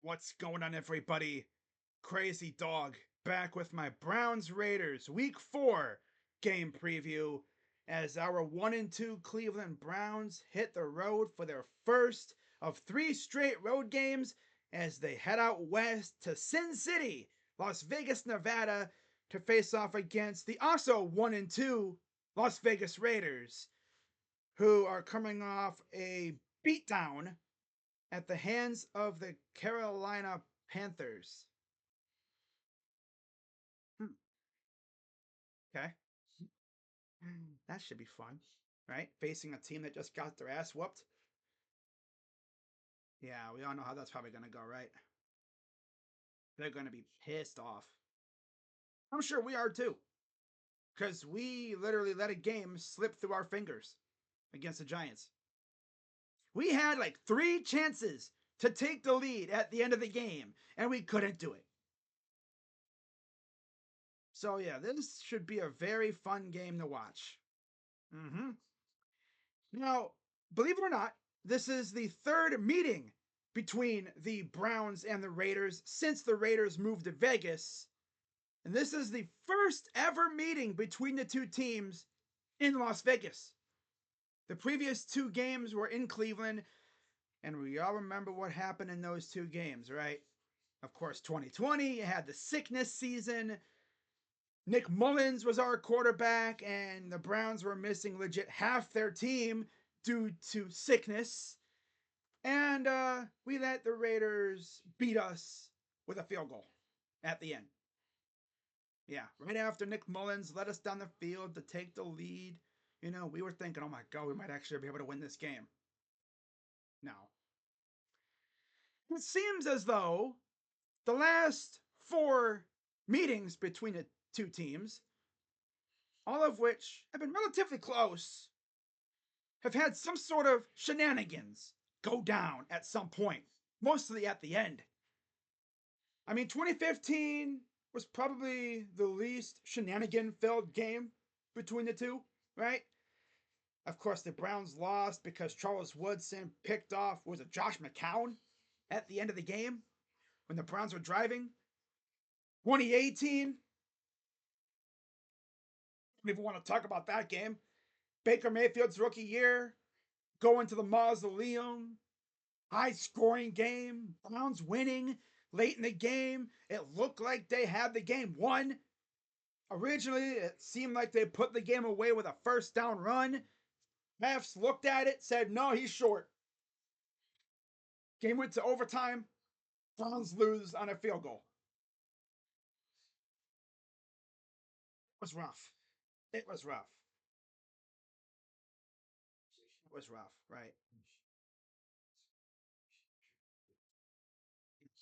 What's going on, everybody? Crazy Dog back with my Browns Raiders Week 4 game preview as our 1 and 2 Cleveland Browns hit the road for their first of 3 straight road games as they head out west to Sin City, Las Vegas, Nevada to face off against the also 1 and 2 Las Vegas Raiders, who are coming off a beatdown at the hands of the Carolina Panthers. Hmm, okay, that should be fun, right? Facing a team that just got their ass whooped. Yeah, we all know how that's probably going to go, right? They're going to be pissed off. I'm sure we are too, because we literally let a game slip through our fingers against the Giants. We had like 3 chances to take the lead at the end of the game, and we couldn't do it. So, yeah, this should be a very fun game to watch. Mm-hmm. Now, believe it or not, this is the third meeting between the Browns and the Raiders since the Raiders moved to Vegas. And this is the first ever meeting between the two teams in Las Vegas. The previous 2 games were in Cleveland, and we all remember what happened in those 2 games, right? Of course, 2020, you had the sickness season. Nick Mullins was our quarterback, and the Browns were missing legit half their team due to sickness. And we let the Raiders beat us with a field goal at the end. Yeah, right after Nick Mullins led us down the field to take the lead, we were thinking, oh my God, we might actually be able to win this game. No. It seems as though the last 4 meetings between the 2 teams, all of which have been relatively close, have had some sort of shenanigans go down at some point, mostly at the end. I mean, 2015 was probably the least shenanigan filled game between the two, right? Of course, the Browns lost because Charles Woodson picked off, was it Josh McCown at the end of the game when the Browns were driving? 2018, don't even want to talk about that game. Baker Mayfield's rookie year, going to the mausoleum, high scoring game, Browns winning late in the game. It looked like they had the game won. Originally, it seemed like they put the game away with a first down run. Refs looked at it, said, no, he's short. Game went to overtime. Browns lose on a field goal. It was rough. It was rough. It was rough, right?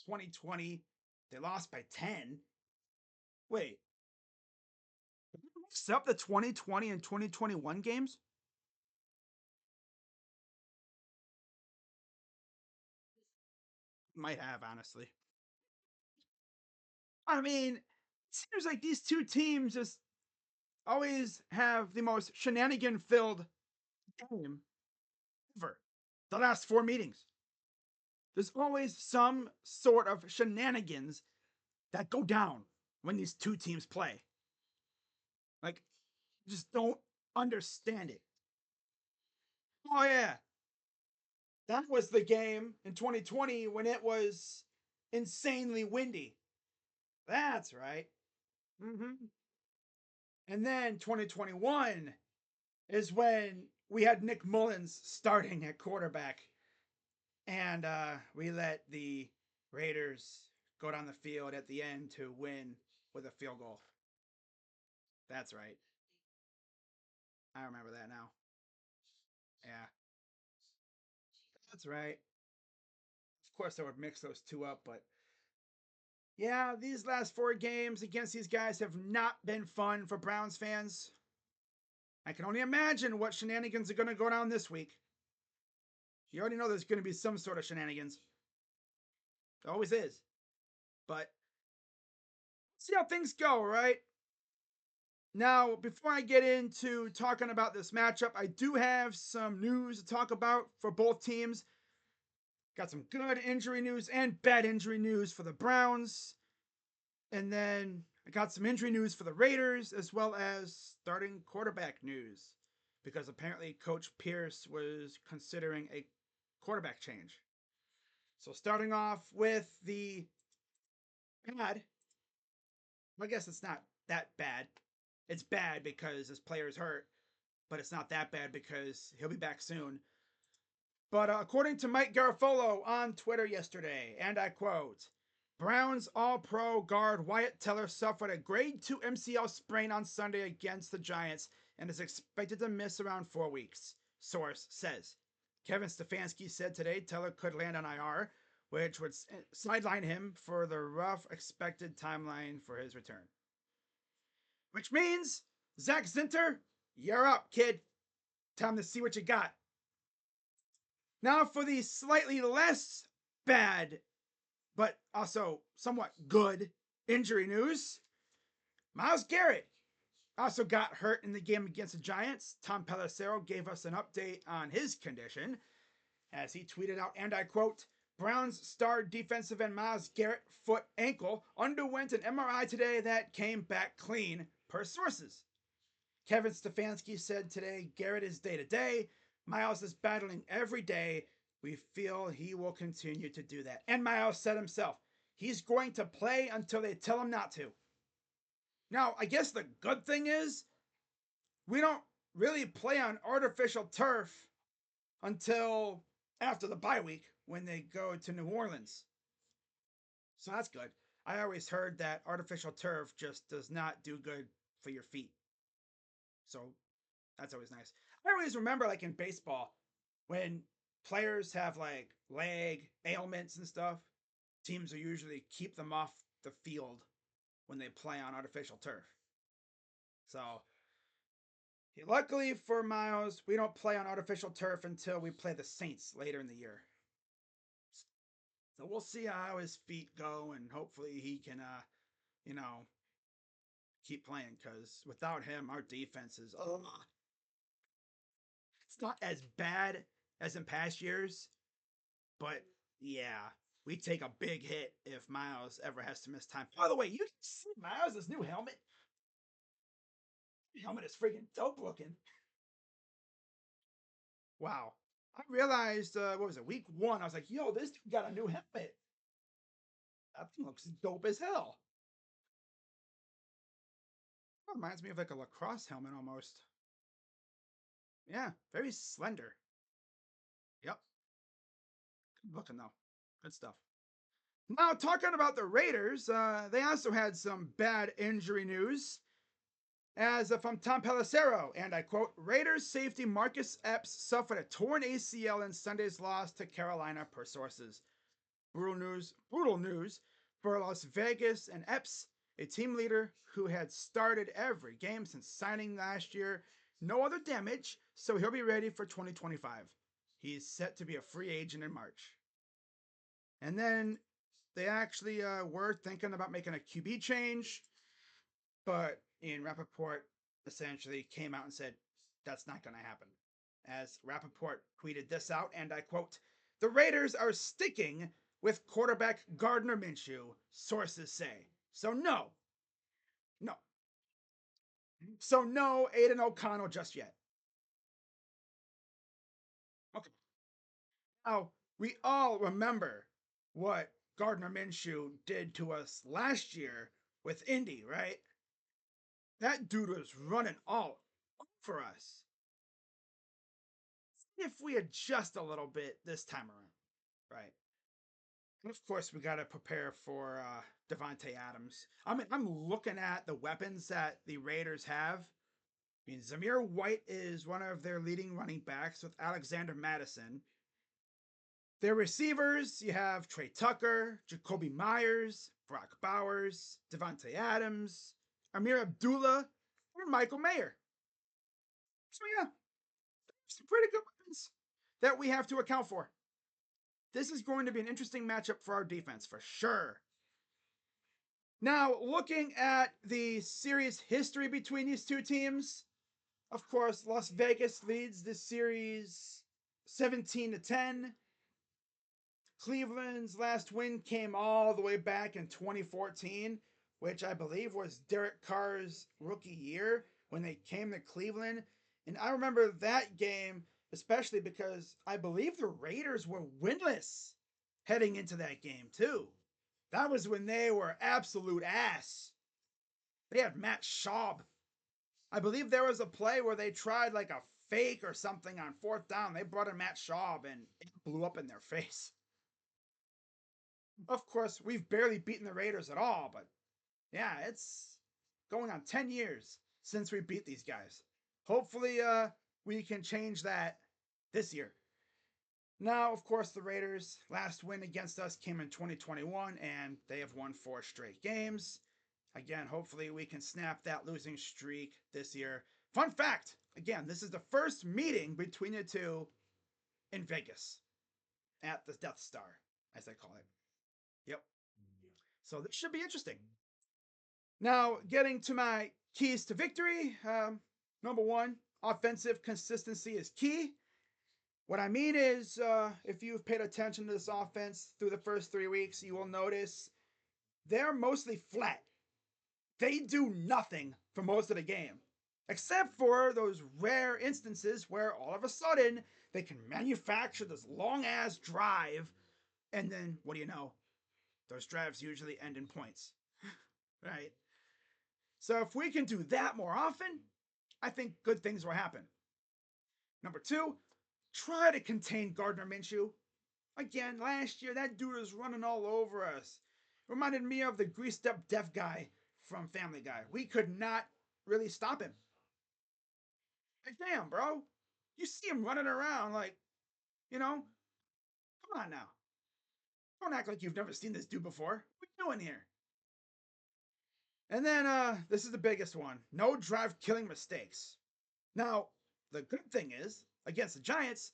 2020, they lost by 10. Wait, mix up the 2020 and 2021 games? Might have, honestly. I mean, it seems like these 2 teams just always have the most shenanigan filled game ever. The last 4 meetings. There's always some sort of shenanigans that go down when these 2 teams play. Like, just don't understand it. Oh, yeah. That was the game in 2020 when it was insanely windy. That's right. Mm-hmm. And then 2021 is when we had Nick Mullins starting at quarterback. And we let the Raiders go down the field at the end to win with a field goal. That's right. I remember that now. Yeah, that's right. Of course, I would mix those 2 up, but yeah, these last 4 games against these guys have not been fun for Browns fans. I can only imagine what shenanigans are going to go down this week. You already know there's going to be some sort of shenanigans. There always is. But see how things go, right? Now, before I get into talking about this matchup, I do have some news to talk about for both teams. Got some good injury news and bad injury news for the Browns. And then I got some injury news for the Raiders as well as starting quarterback news because apparently Coach Pierce was considering a quarterback change. So starting off with the bad, I guess it's not that bad. It's bad because his player is hurt, but it's not that bad because he'll be back soon. But according to Mike Garafolo on Twitter yesterday, and I quote, Browns All-Pro guard Wyatt Teller suffered a grade 2 MCL sprain on Sunday against the Giants and is expected to miss around 4 weeks, source says. Kevin Stefanski said today Teller could land on IR, which would sideline him for the rough expected timeline for his return. Which means, Zach Zinter, you're up, kid. Time to see what you got. Now for the slightly less bad, but also somewhat good injury news. Myles Garrett also got hurt in the game against the Giants. Tom Pelissero gave us an update on his condition as he tweeted out, and I quote, Browns star defensive end Myles Garrett, foot ankle, underwent an MRI today that came back clean, per sources. Kevin Stefanski said today Garrett is day to day. Myles is battling every day. We feel he will continue to do that. And Myles said himself, he's going to play until they tell him not to. Now, I guess the good thing is we don't really play on artificial turf until after the bye week when they go to New Orleans. So that's good. I always heard that artificial turf just does not do good for your feet. So that's always nice. I always remember, like in baseball, when players have like leg ailments and stuff, teams will usually keep them off the field when they play on artificial turf. So, luckily for Myles, we don't play on artificial turf until we play the Saints later in the year. So we'll see how his feet go, and hopefully he can, keep playing. Because without him, our defense is, it's not as bad as in past years, but yeah, we take a big hit if Myles ever has to miss time. By the way, you can see Myles' new helmet. The helmet is freaking dope looking. Wow. I realized, what was it, week 1, I was like, yo, this dude got a new helmet. That thing looks dope as hell. It reminds me of like a lacrosse helmet almost. Yeah, very slender. Yep. Good looking though. Good stuff. Now, talking about the Raiders, they also had some bad injury news. As from Tom Pelissero, and I quote, Raiders safety Marcus Epps suffered a torn ACL in Sunday's loss to Carolina, per sources. Brutal news for Las Vegas and Epps, a team leader who had started every game since signing last year. No other damage, so he'll be ready for 2025. He's set to be a free agent in March. And then they actually were thinking about making a QB change, but Ian Rappaport essentially came out and said that's not going to happen. As Rappaport tweeted this out, and I quote, the Raiders are sticking with quarterback Gardner Minshew, sources say. So no. So no Aiden O'Connell just yet. Okay. Now, we all remember what Gardner Minshew did to us last year with Indy, right? That dude was running all over us. If we adjust a little bit this time around, right? And of course, we got to prepare for Davante Adams. I mean, I'm looking at the weapons that the Raiders have. I mean, Zamir White is one of their leading running backs with Alexander Madison. Their receivers, you have Trey Tucker, Jacoby Myers, Brock Bowers, Davante Adams, Amir Abdullah, and Michael Mayer. So yeah, some pretty good weapons that we have to account for. This is going to be an interesting matchup for our defense, for sure. Now, looking at the series history between these two teams, of course, Las Vegas leads this series 17-10. Cleveland's last win came all the way back in 2014, which I believe was Derek Carr's rookie year when they came to Cleveland. And I remember that game especially because I believe the Raiders were winless heading into that game, too. That was when they were absolute ass. They had Matt Schaub. I believe there was a play where they tried like a fake or something on fourth down. They brought in Matt Schaub and it blew up in their face. Of course, we've barely beaten the Raiders at all, but yeah, it's going on 10 years since we beat these guys. Hopefully, we can change that this year. Now, of course, the Raiders' last win against us came in 2021, and they have won 4 straight games. Again, hopefully, we can snap that losing streak this year. Fun fact again, this is the first meeting between the two in Vegas at the Death Star, as they call it. Yep. So this should be interesting. Now, getting to my keys to victory. Number one, offensive consistency is key. What I mean is, if you've paid attention to this offense through the first 3 weeks, you will notice they're mostly flat. They do nothing for most of the game, except for those rare instances where all of a sudden they can manufacture this long ass drive, and then what do you know? Those drives usually end in points, right? So if we can do that more often, I think good things will happen. Number two, try to contain Gardner Minshew. Again, last year that dude was running all over us. Reminded me of the greased up deaf guy from Family Guy. We could not really stop him. Like, damn, bro. You see him running around like, you know, come on now. Don't act like you've never seen this dude before. What are you doing here? And then this is the biggest one. No drive killing mistakes. Now, the good thing is, against the Giants,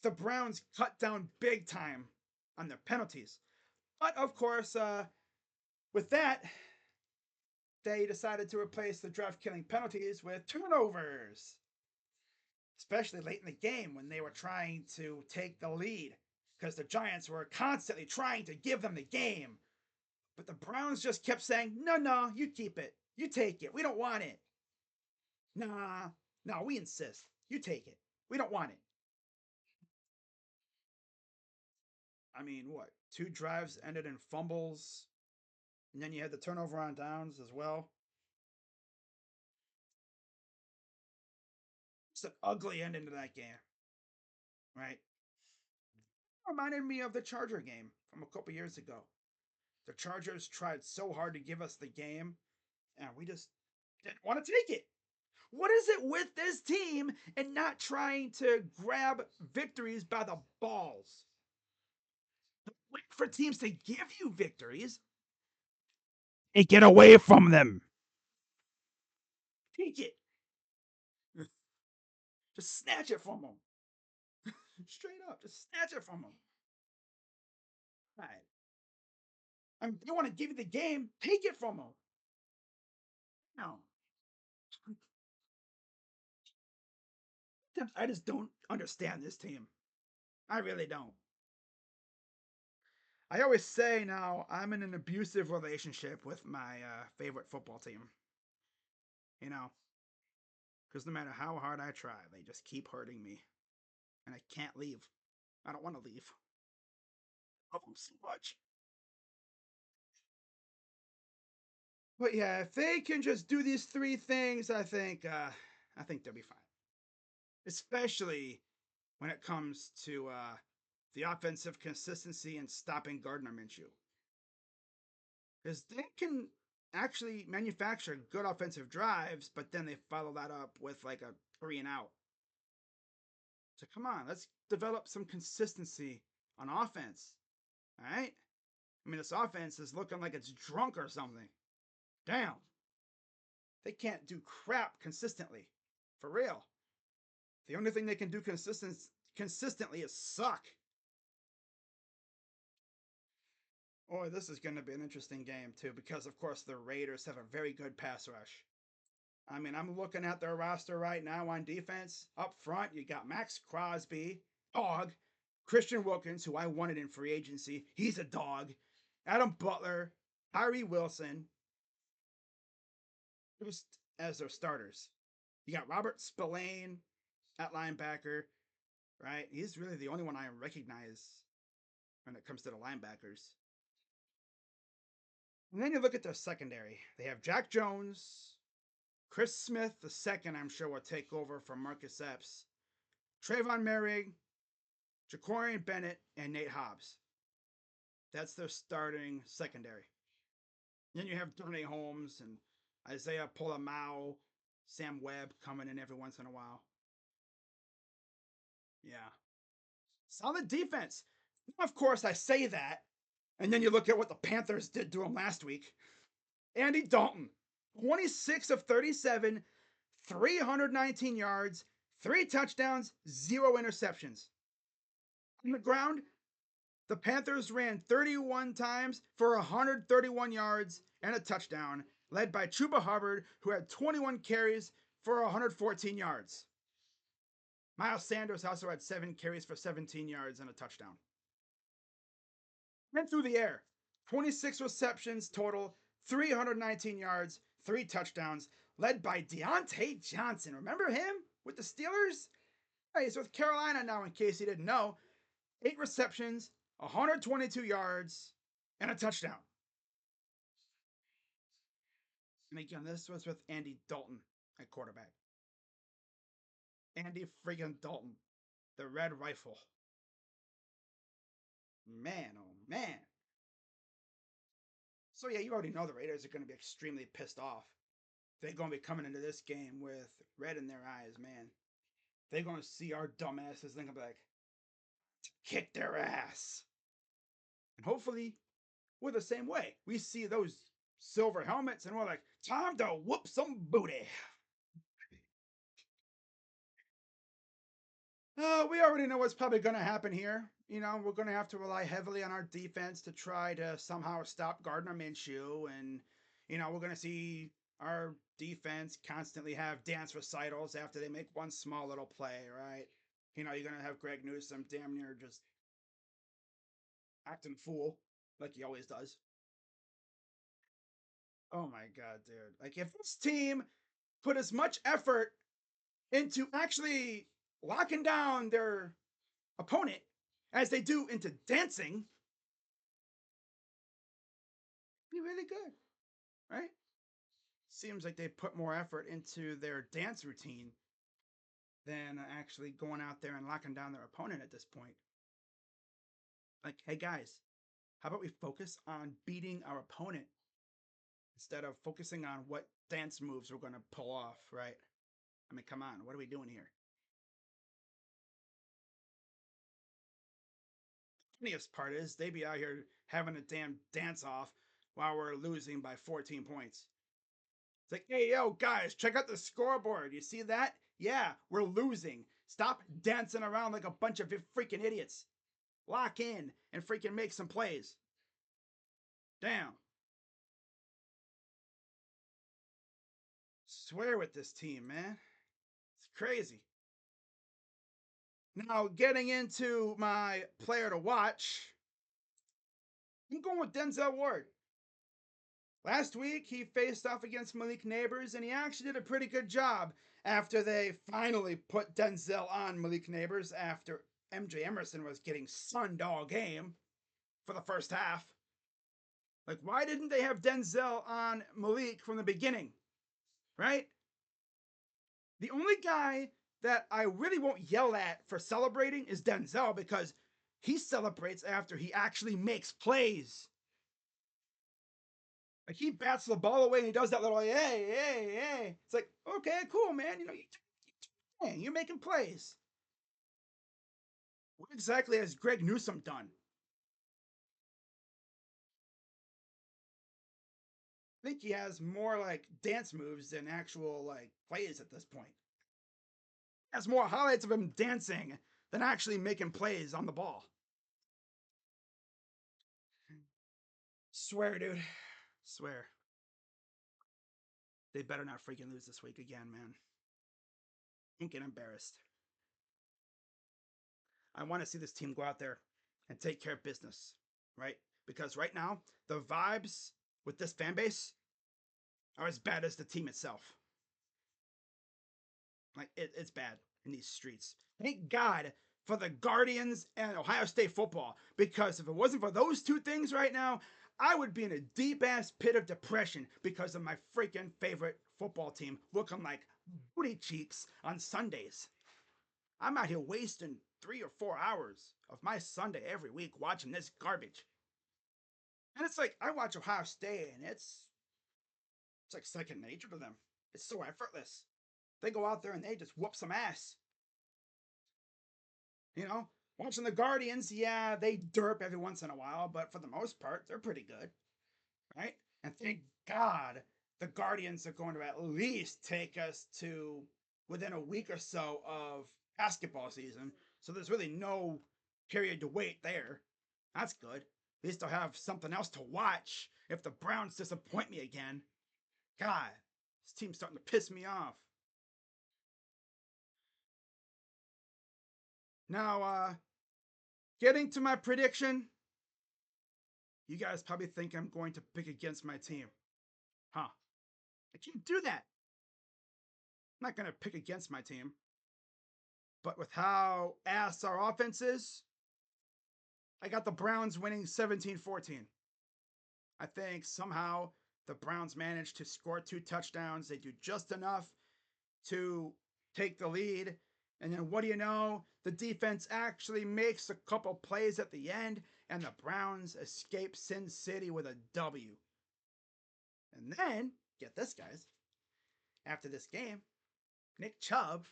the Browns cut down big time on their penalties. But of course, with that, they decided to replace the drive killing penalties with turnovers, especially late in the game when they were trying to take the lead because the Giants were constantly trying to give them the game. But the Browns just kept saying, no, no, you keep it. You take it. We don't want it. Nah, no, we insist. You take it. We don't want it. I mean, what? 2 drives ended in fumbles, and then you had the turnover on downs as well. It's an ugly ending to that game, right? Reminded me of the Charger game from a couple years ago. The Chargers tried so hard to give us the game, and we just didn't want to take it. What is it with this team and not trying to grab victories by the balls? Wait for teams to give you victories. Hey, get away from them. Take it. Just snatch it from them. Straight up, just snatch it from them. Right. I mean, they want to give you the game, take it from them. No. I just don't understand this team. I really don't. I always say now I'm in an abusive relationship with my favorite football team. You know, because no matter how hard I try, they just keep hurting me, and I can't leave. I don't want to leave. I love them so much. But yeah, if they can just do these 3 things, I think they'll be fine. Especially when it comes to the offensive consistency and stopping Gardner Minshew, because they can actually manufacture good offensive drives, but then they follow that up with like a 3 and out. So come on, let's develop some consistency on offense. All right. I mean, this offense is looking like it's drunk or something. Damn. They can't do crap consistently. For real. The only thing they can do consistently is suck. Oh, this is going to be an interesting game, too, because, of course, the Raiders have a very good pass rush. I mean, I'm looking at their roster right now on defense. Up front, you got Max Crosby, Dog, Christian Wilkins, who I wanted in free agency, he's a dog. Adam Butler, Tyree Wilson, just as their starters. You got Robert Spillane at linebacker, right? He's really the only one I recognize when it comes to the linebackers. And then you look at their secondary. They have Jack Jones, Chris Smith the second, I'm sure will take over from Marcus Epps, Trayvon Merrick, Jacorian Bennett, and Nate Hobbs. That's their starting secondary. Then you have Darnay Holmes and Isaiah Polamau, Sam Webb coming in every once in a while. Yeah. Solid defense. Of course, I say that. And then you look at what the Panthers did to him last week. Andy Dalton, 26 of 37, 319 yards, 3 touchdowns, 0 interceptions. On the ground, the Panthers ran 31 times for 131 yards and a touchdown, led by Chuba Hubbard, who had 21 carries for 114 yards. Miles Sanders also had 7 carries for 17 yards and a touchdown. Went through the air, 26 receptions total, 319 yards, 3 touchdowns, led by Deontay Johnson. Remember him with the Steelers? He's with Carolina now, in case you didn't know. 8 receptions, 122 yards, and a touchdown. And again, this was with Andy Dalton at quarterback. Andy friggin' Dalton, the Red Rifle. Man, oh man. So yeah, you already know the Raiders are going to be extremely pissed off. They're going to be coming into this game with red in their eyes, man. They're going to see our dumbasses and they're going to be like, kick their ass. And hopefully, we're the same way. We see those silver helmets and we're like, time to whoop some booty. We already know what's probably going to happen here. You know, we're going to have to rely heavily on our defense to try to somehow stop Gardner Minshew. And, you know, we're going to see our defense constantly have dance recitals after they make one small little play, right? You know, you're going to have Greg Newsome damn near just acting fool like he always does. Oh my God, dude. Like, if this team put as much effort into actually locking down their opponent as they do into dancing, be really good, right? Seems like they put more effort into their dance routine than actually going out there and locking down their opponent at this point. Like, hey guys, how about we focus on beating our opponent instead of focusing on what dance moves we're going to pull off, right? I mean, come on, what are we doing here? Funniest part is they be out here having a damn dance off while we're losing by 14 points. It's like, hey, yo, guys, check out the scoreboard. You see that? Yeah, we're losing. Stop dancing around like a bunch of freaking idiots. Lock in and freaking make some plays. Damn. Swear with this team, man. It's crazy. Now, getting into my player to watch, I'm going with Denzel Ward. Last week, he faced off against Malik Neighbors, and he actually did a pretty good job after they finally put Denzel on Malik Neighbors after MJ Emerson was getting sunned all game for the first half. Like, why didn't they have Denzel on Malik from the beginning? Right? The only guy that I really won't yell at for celebrating is Denzel because he celebrates after he actually makes plays. Like he bats the ball away and he does that little hey, hey, hey. It's like, okay, cool, man. You know, you're making plays. What exactly has Greg Newsome done? I think he has more like dance moves than actual like plays at this point. He has more highlights of him dancing than actually making plays on the ball. Swear, dude. Swear. They better not freaking lose this week again, man. Ain't get embarrassed. I want to see this team go out there and take care of business, right? Because right now, the vibes with this fan base are as bad as the team itself. Like it's bad in these streets. Thank God for the Guardians and Ohio State football, because if it wasn't for those two things right now, I would be in a deep ass pit of depression because of my freaking favorite football team looking like booty cheeks on Sundays. I'm out here wasting 3 or 4 hours of my Sunday every week watching this garbage. And it's like I watch Ohio State and it's like second nature to them. It's so effortless. They go out there and they just whoop some ass. You know, watching the Guardians, yeah, they derp every once in a while, but for the most part, they're pretty good, right? And thank God the Guardians are going to at least take us to within a week or so of basketball season. So there's really no period to wait there. That's good. At least I'll have something else to watch if the Browns disappoint me again. God, this team's starting to piss me off. Now, getting to my prediction, you guys probably think I'm going to pick against my team. Huh. I can't do that. I'm not going to pick against my team. But with how ass our offense is, I got the Browns winning 17-14. I think somehow the Browns managed to score 2 touchdowns. They do just enough to take the lead. And then what do you know? The defense actually makes a couple plays at the end, and the Browns escape Sin City with a W. And then, get this, guys, after this game, Nick Chubb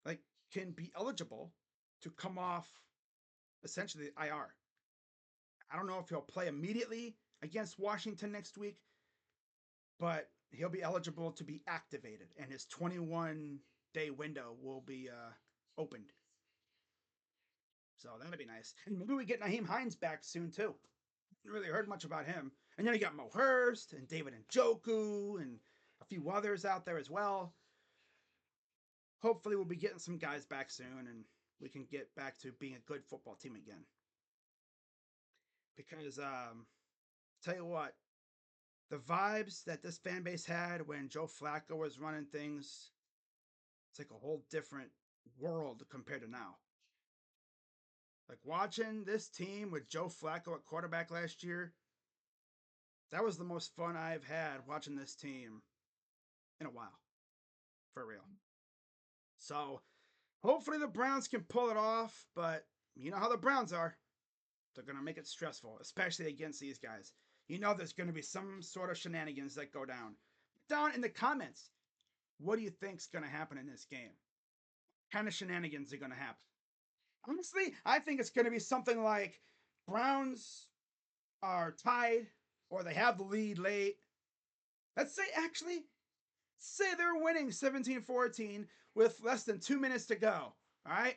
like can be eligible to come off essentially IR. I don't know if he'll play immediately against Washington next week, but he'll be eligible to be activated, and his 21-day window will be opened. So that'd be nice. And maybe we get Naheem Hines back soon too. Haven't really heard much about him. And then you got Mo Hurst and David Njoku and a few others out there as well. Hopefully, we'll be getting some guys back soon, and we can get back to being a good football team again. Because tell you what, the vibes that this fan base had when Joe Flacco was running things, it's like a whole different world compared to now. Like watching this team with Joe Flacco at quarterback last year, that was the most fun I've had watching this team in a while. For real. So hopefully the Browns can pull it off, but you know how the Browns are. They're going to make it stressful, especially against these guys. You know there's going to be some sort of shenanigans that go down. Down in the comments, what do you think's going to happen in this game? What kind of shenanigans are going to happen? Honestly, I think it's going to be something like Browns are tied or they have the lead late. Let's say, actually, say they're winning 17-14 with less than 2 minutes to go. All right?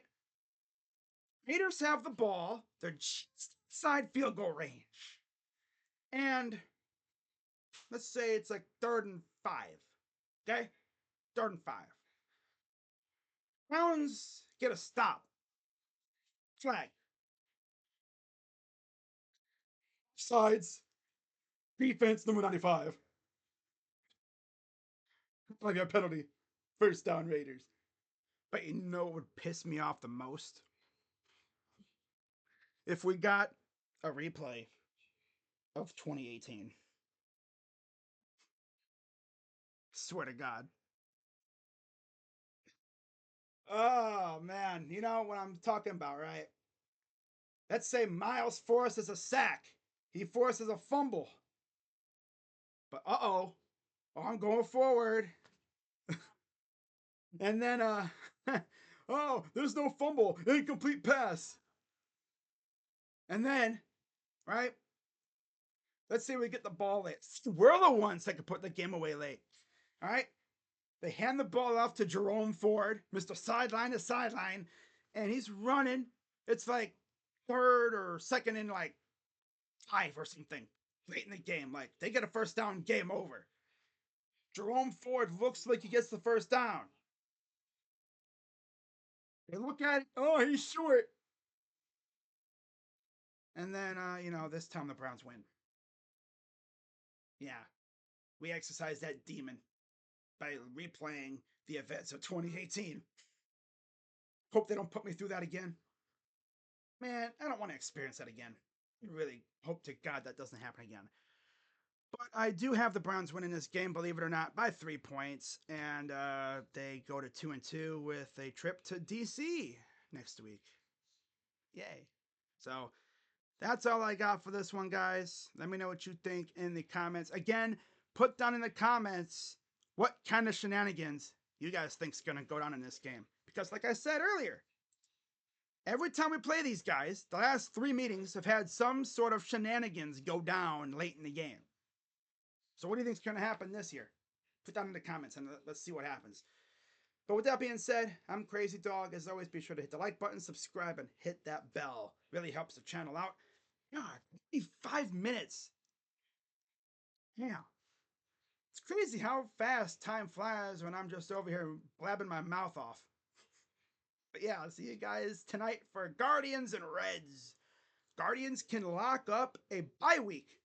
Raiders have the ball. They're just inside field goal range. And let's say it's like 3rd and 5. Okay? 3rd and 5. Browns get a stop. Flag. Sides. Defense number 95. Like a penalty. First down Raiders. But you know what would piss me off the most? If we got a replay of 2018. Swear to God. Oh man, you know what I'm talking about, right? Let's say Miles forces a sack. He forces a fumble. But oh, I'm going forward. And then oh, there's no fumble, incomplete pass. And then, right? Let's say we get the ball late. We're the ones that could put the game away late. All right? They hand the ball off to Jerome Ford, Mr. Sideline to sideline, and he's running. It's like third or second in like 5 or something late in the game. Like they get a first down, game over. Jerome Ford looks like he gets the first down. They look at it, oh, he's short. And then, this time the Browns win. Yeah, we exercise that demon by replaying the events of 2018. Hope they don't put me through that again. Man, I don't want to experience that again. I really hope to God that doesn't happen again. But I do have the Browns winning this game, believe it or not, by 3 points, and they go to 2-2 with a trip to DC next week. Yay! So that's all I got for this one, guys. Let me know what you think in the comments. Again, put down in the comments what kind of shenanigans you guys think's gonna go down in this game. Because, like I said earlier, every time we play these guys, the last 3 meetings have had some sort of shenanigans go down late in the game. So what do you think's gonna happen this year? Put down in the comments and let's see what happens. But with that being said, I'm Crazy Dog. As always, be sure to hit the like button, subscribe, and hit that bell. Really helps the channel out. God, 5 minutes. Yeah. It's crazy how fast time flies when I'm just over here blabbing my mouth off. But yeah, I'll see you guys tonight for Guardians and Reds. Guardians can lock up a bye week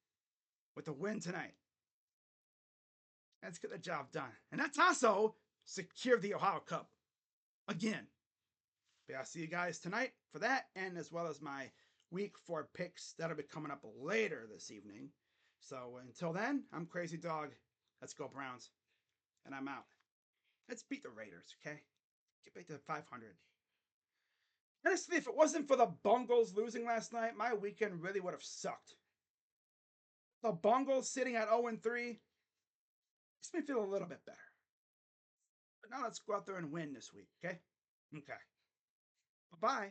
with a win tonight. Let's get the job done. And that's also secure the Ohio Cup again. But I'll see you guys tonight for that, and as well as my week 4 picks that'll be coming up later this evening. So until then, I'm Crazy Dog. Let's go Browns. And I'm out. Let's beat the Raiders, okay? Get back to 500. Honestly, if it wasn't for the Bungles losing last night, my weekend really would have sucked. The Bungles sitting at 0-3 makes me feel a little bit better. But now let's go out there and win this week, okay? Okay. Bye-bye.